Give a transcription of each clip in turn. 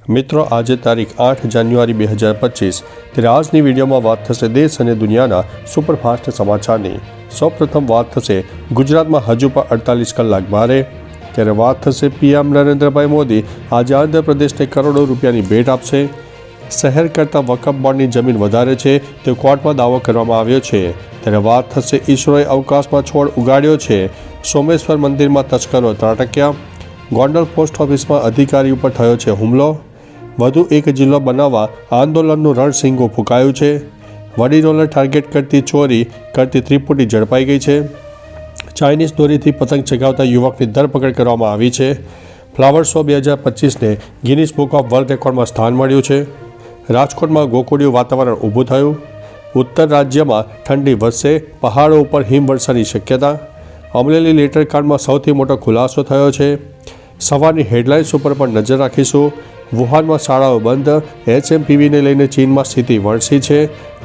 મિત્રો, આજે તારીખ 8 જાન્યુઆરી 2025 ત્યારે આજની વિડીયોમાં વાત થશે દેશ અને દુનિયાના સુપરફાસ્ટ સમાચારની। સૌપ્રથમ વાત થશે ગુજરાતમાં હજુ પણ 48 કલાક ભારે। ત્યારે વાત થશે પીએમ નરેન્દ્રભાઈ મોદી આજે આંધ્રપ્રદેશને કરોડો રૂપિયાની ભેટ આપશે। શહેર કરતાં વકફ બોર્ડની જમીન વધારે છે તે કોર્ટમાં દાવો કરવામાં આવ્યો છે। ત્યારે વાત થશે ઈસરોએ અવકાશમાં છોડ ઉગાડ્યો છે। સોમેશ્વર મંદિરમાં તસ્કરો ત્રાટક્યા। ગોંડલ પોસ્ટ ઓફિસમાં અધિકારી ઉપર થયો છે હુમલો। વધુ એક જિલ્લો બનાવવા આંદોલનનું રણસિંગું ફૂંકાયું છે। વડીરોલર ટાર્ગેટ કરતી ચોરી કરતી ત્રિપુટી ઝડપાઈ ગઈ છે। ચાઇનીઝ દોરીથી પતંગ ચગાવતા યુવકની ધરપકડ કરવામાં આવી છે। ફ્લાવર શો 2025ને ગિનીસ બુક ઓફ વર્લ્ડ રેકોર્ડમાં સ્થાન મળ્યું છે। રાજકોટમાં ગોકુળિયું વાતાવરણ ઊભું થયું। ઉત્તર રાજ્યમાં ઠંડી વધશે, પહાડો ઉપર હિમવર્ષાની શક્યતા। અમરેલી લેટર કાર્ડમાં સૌથી મોટો ખુલાસો થયો છે। સવારની હેડલાઇન્સ ઉપર પણ નજર રાખીશું। વુહાનમાં શાળાઓ બંધ। HMPVને લઈને ચીનમાં સ્થિતિ વણસી છે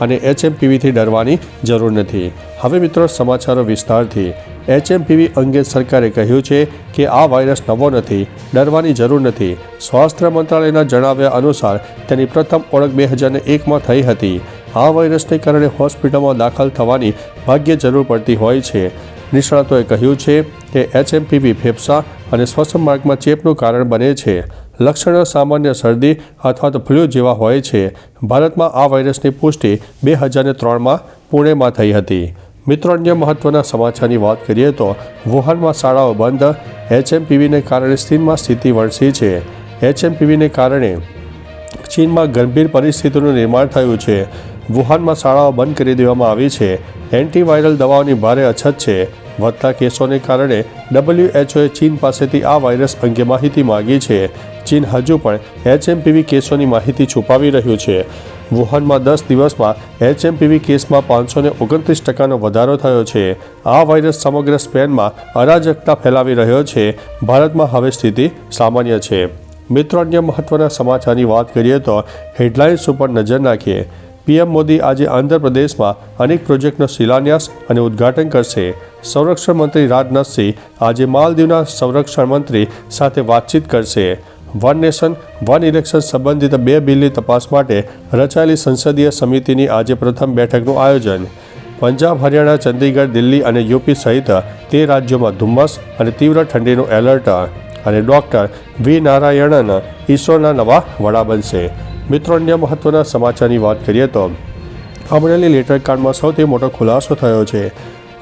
અને HMPVથી ડરવાની જરૂર નથી। હવે મિત્રો સમાચારો વિસ્તારથી। HMPV અંગે સરકારે કહ્યું છે કે આ વાયરસ નવો નથી, ડરવાની જરૂર નથી। સ્વાસ્થ્ય મંત્રાલયના જણાવ્યા અનુસાર તેની પ્રથમ ઓળખ 2001માં થઈ હતી। આ વાયરસને કારણે હોસ્પિટલમાં દાખલ થવાની ભાગ્યે જરૂર પડતી હોય છે। નિષ્ણાતોએ કહ્યું છે કે HMPV ફેફસા અને શ્વસન માર્ગમાં ચેપનું કારણ બને છે। લક્ષણો સામાન્ય શરદી અથવા તો ફ્લૂ જેવા હોય છે। ભારતમાં આ વાયરસની પુષ્ટિ 2003માં પુણેમાં થઈ હતી। મિત્રો, અન્ય મહત્વના સમાચારની વાત કરીએ તો વુહાનમાં શાળાઓ બંધ। HMPVને કારણે ચીનમાં સ્થિતિ વણસી છે। HMPVને કારણે ચીનમાં ગંભીર પરિસ્થિતિનું નિર્માણ થયું છે। વુહાનમાં શાળાઓ બંધ કરી દેવામાં આવી છે। એન્ટીવાયરલ દવાઓની ભારે અછત છે। વધતા કેસોને કારણે WHOએ ચીન પાસેથી આ વાયરસ અંગે માહિતી માંગી છે। ચીન હજુ પણ HMPV કેસોની માહિતી છુપાવી રહ્યું છે। વુહાનમાં 10 દિવસમાં HMPV કેસમાં 529% વધારો થયો છે। આ વાયરસ સમગ્ર સ્પેનમાં અરાજકતા ફેલાવી રહ્યો છે। ભારતમાં હવે સ્થિતિ સામાન્ય છે। મિત્રો, અન્ય મહત્વના સમાચારની વાત કરીએ તો હેડલાઇન્સ ઉપર નજર નાખીએ। પીએમ મોદી આજે આંધ્રપ્રદેશમાં અનેક પ્રોજેક્ટનો શિલાન્યાસ અને ઉદ્ઘાટન કરશે। સંરક્ષણ મંત્રી રાજનાથસિંહ આજે માલદીવના સંરક્ષણ મંત્રી સાથે વાતચીત કરશે। વન નેશન વન ઇલેક્શન સંબંધિત 2 બિલની તપાસ માટે રચાયેલી સંસદીય સમિતિની આજે પ્રથમ બેઠકનું આયોજન। પંજાબ, હરિયાણા, ચંદીગઢ, દિલ્હી અને યુપી સહિત 13 રાજ્યોમાં ધુમ્મસ અને તીવ્ર ઠંડીનું એલર્ટ। અને ડૉક્ટર વી નારાયણન ઈસરોના નવા વડા બનશે। મિત્રો, અન્ય મહત્વના સમાચારની વાત કરીએ તો અમરેલી લેટર કાર્ડમાં સૌથી મોટો ખુલાસો થયો છે।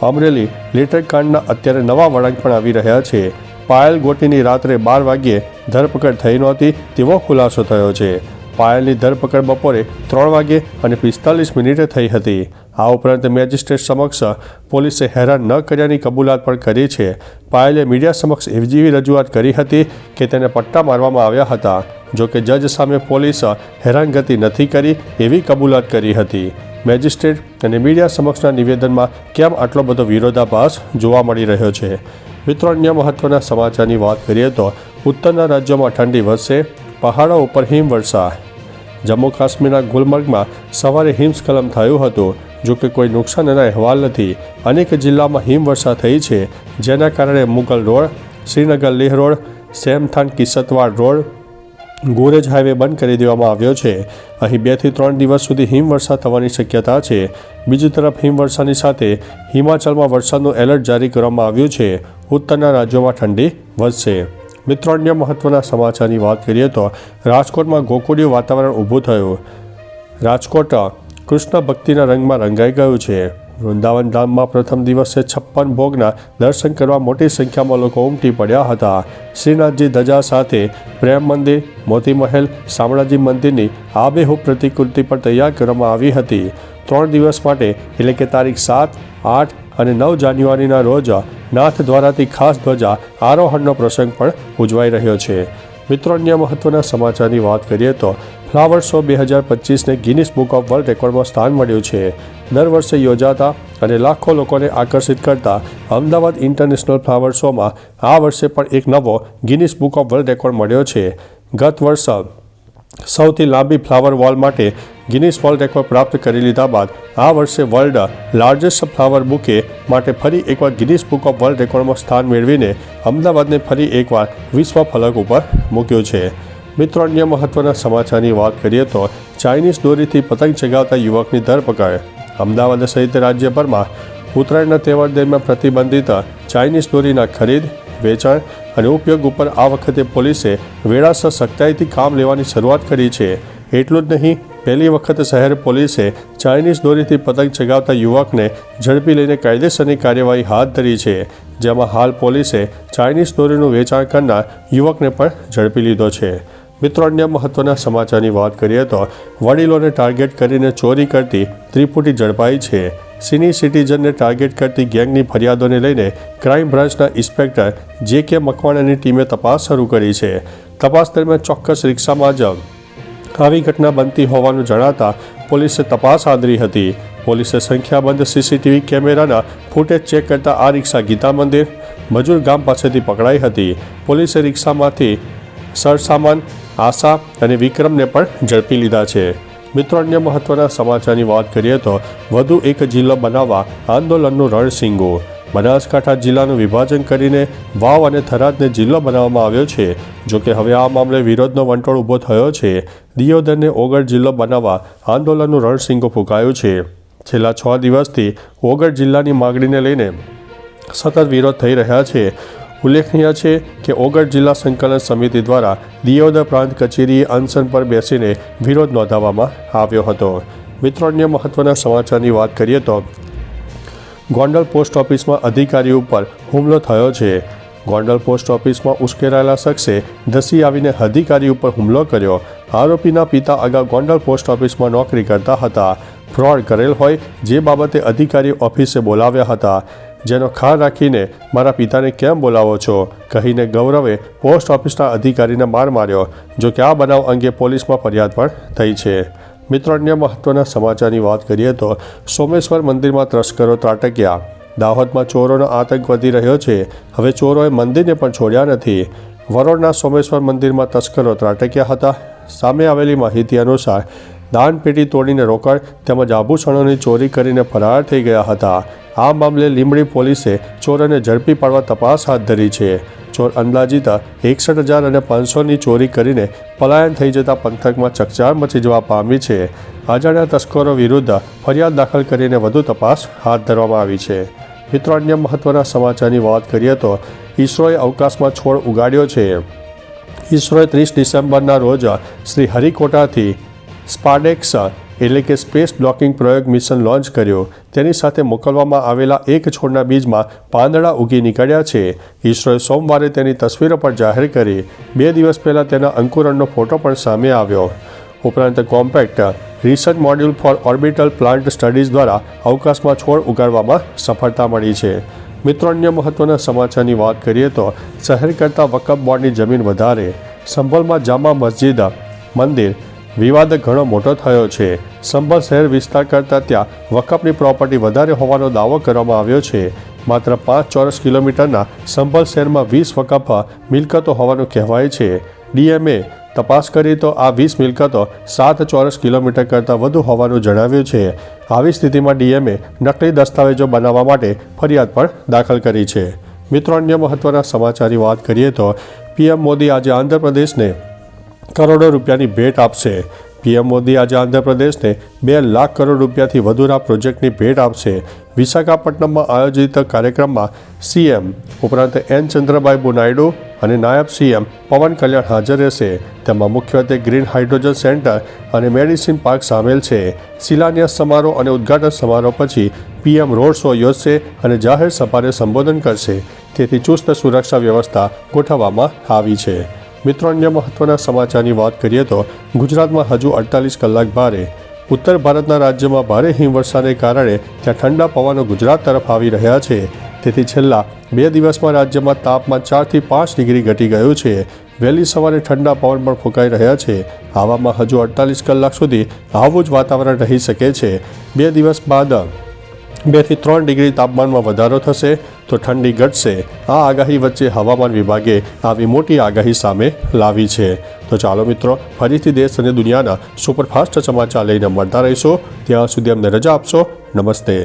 અમરેલી લેટર કાર્ડના અત્યારે નવા વળાંક પણ આવી રહ્યા છે। પાયલ ગોટીની રાત્રે 12 વાગ્યે ધરપકડ થઈ નહોતી તેવો ખુલાસો થયો છે। પાયલની ધરપકડ બપોરે 3 વાગ્યે અને 45 મિનિટે થઈ હતી। આ ઉપરાંત મેજિસ્ટ્રેટ સમક્ષ પોલીસે હેરાન ન કર્યાની કબૂલાત પણ કરી છે। પાયલે મીડિયા સમક્ષ એવી રજૂઆત કરી હતી કે તેને પટ્ટા મારવામાં આવ્યા હતા। જોકે જજ સામે પોલીસ હેરાનગતિ નથી કરી એવી કબૂલાત કરી હતી। મેજિસ્ટ્રેટ અને મીડિયા સમક્ષના નિવેદનમાં કેમ આટલો બધો વિરોધાભાસ જોવા મળી રહ્યો છે? મિત્રો, અન્ય મહત્વના સમાચારની વાત કરીએ તો ઉત્તરના રાજ્યોમાં ઠંડી વધશે, પહાડો ઉપર હિમવર્ષા। જમ્મુ કાશ્મીરના ગુલમર્ગમાં સવારે હિમસ્ખલન થયું હતું, જોકે કોઈ નુકસાનના અહેવાલ નથી। અનેક જિલ્લામાં હિમવર્ષા થઈ છે, જેના કારણે Mughal road, Srinagar Leh road, Sinthan Kishtwar road, Gurez highway બંધ કરી દેવામાં આવ્યો છે। અહીં 2 થી 3 દિવસ સુધી હિમવર્ષા થવાની શક્યતા છે। બીજી તરફ હિમવર્ષાની સાથે હિમાચલમાં વરસાદનું એલર્ટ જારી કરવામાં આવ્યું છે। ઉત્તરના રાજ્યોમાં ઠંડી વધશે। મિત્રો, અન્ય મહત્વના સમાચારની વાત કરીએ તો રાજકોટમાં ગોકુળિયું વાતાવરણ ઊભું થયું। રાજકોટ કૃષ્ણ ભક્તિના રંગમાં રંગાઈ ગયું છે। વૃંદાવન ધામમાં પ્રથમ દિવસે 56 ભોગના દર્શન કરવા મોટી સંખ્યામાં લોકો ઉમટી પડ્યા હતા। શ્રીનાથજી ધજા સાથે પ્રેમ મંદિર, મોતી મહેલ, શામળાજી મંદિરની આબેહૂબ પ્રતિકૃતિ પણ તૈયાર કરવામાં આવી હતી। 3 દિવસ માટે એટલે કે તારીખ 7, 8 અને 9 જાન્યુઆરીના રોજ નાથ દ્વારાથી ખાસ ધ્વજા આરોહણનો પ્રસંગ પણ ઉજવાઈ રહ્યો છે। મિત્રો, અન્ય મહત્વના સમાચારની વાત કરીએ તો ફ્લાવર શો 2025ને ગિનીસ બુક ઓફ વર્લ્ડ રેકોર્ડમાં સ્થાન મળ્યું છે। દર વર્ષે યોજાતા અને લાખો લોકોને આકર્ષિત કરતા અમદાવાદ ઇન્ટરનેશનલ ફ્લાવર શોમાં આ વર્ષે પણ એક નવો Guinness book of world record મળ્યો છે। ગત વર્ષ સૌથી લાંબી ફ્લાવર વોલ માટે ગિનીસ વર્લ્ડ રેકોર્ડ પ્રાપ્ત કરી લીધા બાદ આ વર્ષે વર્લ્ડ લાર્જેસ્ટ ફ્લાવર બુકે માટે ફરી એકવાર ગિનીસ બુક ઓફ વર્લ્ડ રેકોર્ડમાં સ્થાન મેળવીને અમદાવાદને ફરી એકવાર વિશ્વ ફલક ઉપર મૂક્યું છે। મિત્રો, અન્ય મહત્વના સમાચારની વાત કરીએ તો ચાઇનીઝ દોરીથી પતંગ ચગાવતા યુવકની ધરપકડ. અમદાવાદ સહિત રાજ્યભરમાં ઉત્તરાયણના તહેવાર દરમિયાન પ્રતિબંધિત ચાઇનીઝ દોરીના ખરીદ, વેચાણ અને ઉપયોગ ઉપર આ વખતે પોલીસે વેળાસર સખ્તાઈથી કામ લેવાની શરૂઆત કરી છે. એટલું જ નહીં, પહેલી વખત શહેર પોલીસે ચાઇનીઝ દોરીથી પતંગ ચગાવતા યુવકને ઝડપી લઈને કાયદેસરની કાર્યવાહી હાથ ધરી છે, જેમાં હાલ પોલીસે ચાઇનીઝ દોરીનું વેચાણ કરનાર યુવકને પણ ઝડપી લીધો છે. મિત્રો, અન્ય મહત્વના સમાચારની વાત કરીએ તો વડીલોને ટાર્ગેટ કરીને ચોરી કરતી ત્રિપુટી ઝડપાઈ છે. સિનિયર સિટીઝનને ટાર્ગેટ કરતી ગેંગની ફરિયાદોને લઈને ક્રાઇમ બ્રાન્ચના ઇન્સ્પેક્ટર જે.કે. મકવાણાની ટીમે તપાસ શરૂ કરી છે. તપાસ દરમિયાન ચોક્કસ રિક્ષામાં જ આવી ઘટના બનતી હોવાનું જણાતા પોલીસે તપાસ આદરી હતી. પોલીસે સંખ્યાબંધ સીસીટીવી કેમેરાના ફૂટેજ ચેક કરતા આ રિક્ષા ગીતા મંદિર મજૂર ગામ પાસેથી પકડાઈ હતી. પોલીસે રિક્ષામાંથી સરસામાન, આશા અને વિક્રમને પણ ઝડપી લીધા છે. મિત્રો, અન્ય મહત્વના સમાચારની વાત કરીએ તો વધુ એક જિલ્લો બનાવવા આંદોલનનું રણસીંગુ. બનાસકાંઠા જિલ્લાનું વિભાજન કરીને વાવ અને થરાદને જિલ્લો બનાવવામાં આવ્યો છે. જોકે હવે આ મામલે વિરોધનો વંટોળ ઊભો થયો છે. દિયોદરને ઓગળ જિલ્લો બનાવવા આંદોલનનું રણસીંગુ ફૂંકાયું છે. છેલ્લા 6 દિવસથી ઓગળ જિલ્લાની માગણીને લઈને સતત વિરોધ થઈ રહ્યા છે. ઉલ્લેખનીય છે કે ઓગળ જિલ્લા સંકલન સમિતિ દ્વારા દિયોદર પ્રાંત કચેરીએ અનશન પર બેસીને વિરોધ નોંધાવવામાં આવ્યો હતો. મિત્રો, અન્ય મહત્વના સમાચારની વાત કરીએ તો ગોંડલ પોસ્ટ ઓફિસમાં અધિકારી ઉપર હુમલો થયો છે. ગોંડલ પોસ્ટ ઓફિસમાં ઉશ્કેરાયેલા શખ્સે ધસી આવીને અધિકારી ઉપર હુમલો કર્યો. આરોપીના પિતા અગાઉ ગોંડલ પોસ્ટ ઓફિસમાં નોકરી કરતા હતા. ફ્રોડ કરેલ હોય જે બાબતે અધિકારી ઓફિસે બોલાવ્યા હતા, જેનો ખાર રાખીને મારા પિતાને કેમ બોલાવો છો કહીને ગૌરવે પોસ્ટ ઓફિસના અધિકારીને માર માર્યો. જો કે આ બનાવ અંગે પોલીસમાં ફરિયાદ પણ થઈ છે. મિત્રો, અન્ય મહત્વના સમાચારની વાત કરીએ તો સોમેશ્વર મંદિરમાં તસ્કરો ત્રાટક્યા. દાહોદમાં ચોરોનો આતંક વધી રહ્યો છે. હવે ચોરોએ મંદિરને પણ છોડ્યા નથી. વરોડના સોમેશ્વર મંદિરમાં તસ્કરો ત્રાટક્યા હતા. સામે આવેલી માહિતી અનુસાર દાનપેટી તોડીને રોકડ તેમજ આભૂષણોની ચોરી કરીને ફરાર થઈ ગયા હતા. આ મામલે લીંબડી પોલીસે ચોરોને ઝડપી પાડવા તપાસ હાથ ધરી છે. ચોર અંદાજિત 61,000 અને 500ની ચોરી કરીને પલાયન થઈ જતા પંથકમાં ચકચાર મચી જવા પામી છે. અજાણ્યા તસ્કરો વિરુદ્ધ ફરિયાદ દાખલ કરીને વધુ તપાસ હાથ ધરવામાં આવી છે. મિત્રો, અન્ય મહત્વના સમાચારની વાત કરીએ તો ઇસરોએ અવકાશમાં છોડ ઉગાડ્યો છે. ઇસરોએ 30 ડિસેમ્બરના રોજ શ્રી હરિકોટાથી સ્પાર્ડેક્સ એટલે કે સ્પેસ બ્લોકિંગ પ્રયોગ મિશન લોન્ચ કર્યો. તેની સાથે મોકલવામાં આવેલા એક છોડના બીજમાં પાંદડા ઉગી નીકળ્યા છે. ઇસરોએ સોમવારે તેની તસવીરો પણ જાહેર કરી. 2 દિવસ પહેલાં તેના અંકુરણનો ફોટો પણ સામે આવ્યો. ઉપરાંત compact research module for orbital plant studies દ્વારા અવકાશમાં છોડ ઉગાડવામાં સફળતા મળી છે. મિત્રો, અન્ય મહત્વના સમાચારની વાત કરીએ તો શહેર કરતાં વકફ બોર્ડની જમીન વધારે. સંભલમાં જામા મસ્જિદ મંદિર વિવાદ ઘણો મોટો થયો છે. સંભલ શહેર વિસ્તાર કરતાં ત્યાં વકફની પ્રોપર્ટી વધારે હોવાનો દાવો કરવામાં આવ્યો છે. માત્ર 5 ચોરસ કિલોમીટરના સંભલ શહેરમાં 20 વકફ મિલકતો હોવાનું કહેવાય છે. ડીએમએ તપાસ કરી તો આ 20 મિલકતો 7 ચોરસ કિલોમીટર કરતાં વધુ હોવાનું જણાવ્યું છે. આવી સ્થિતિમાં ડીએમએ નકલી દસ્તાવેજો બનાવવા માટે ફરિયાદ પણ દાખલ કરી છે. મિત્રો, અન્ય મહત્વના સમાચારની વાત કરીએ તો પીએમ મોદી આજે આંધ્રપ્રદેશને કરોડો રૂપિયાની ભેટ આપશે. પીએમ મોદી આજે આંધ્રપ્રદેશને 2 લાખ કરોડ રૂપિયાથી વધુના પ્રોજેક્ટની ભેટ આપશે. વિશાખાપટ્ટનમમાં આયોજિત કાર્યક્રમમાં સીએમ ઉપરાંત એન ચંદ્રબાબુ નાયડુ અને નાયબ સીએમ પવન કલ્યાણ હાજર રહેશે. તેમાં મુખ્યત્વે ગ્રીન હાઇડ્રોજન સેન્ટર અને મેડિસિન પાર્ક સામેલ છે. શિલાન્યાસ સમારોહ અને ઉદ્ઘાટન સમારોહ પછી પીએમ રોડ શો યોજશે અને જાહેર સભાને સંબોધન કરશે. તેથી ચુસ્ત સુરક્ષા વ્યવસ્થા ગોઠવવામાં આવી છે. મિત્રો, અન્ય મહત્વના સમાચારની વાત કરીએ તો ગુજરાતમાં હજુ 48 કલાક ભારે. ઉત્તર ભારતના રાજ્યમાં ભારે હિમવર્ષાને કારણે ત્યાં ઠંડા પવનો ગુજરાત તરફ આવી રહ્યા છે. તેથી છેલ્લા 2 દિવસમાં રાજ્યમાં તાપમાન 4 થી 5 ડિગ્રી ઘટી ગયું છે. વહેલી સવારે ઠંડા પવન પણ ફૂંકાઈ રહ્યા છે. આવામાં હજુ 48 કલાક સુધી આવું જ વાતાવરણ રહી શકે છે. 2 દિવસ બાદ 2 થી 3 ડિગ્રી તાપમાનમાં વધારો થશે તો ઠંડી ઘટશે. આ આગાહી વચ્ચે હવામાન વિભાગે આવી મોટી આગાહી સામે લાવી છે. તો ચાલો મિત્રો, ફરીથી દેશ અને દુનિયાના સુપરફાસ્ટ સમાચાર લઈને મળતા રહીશું. ત્યાં સુધી અમને રજા આપશો. નમસ્તે.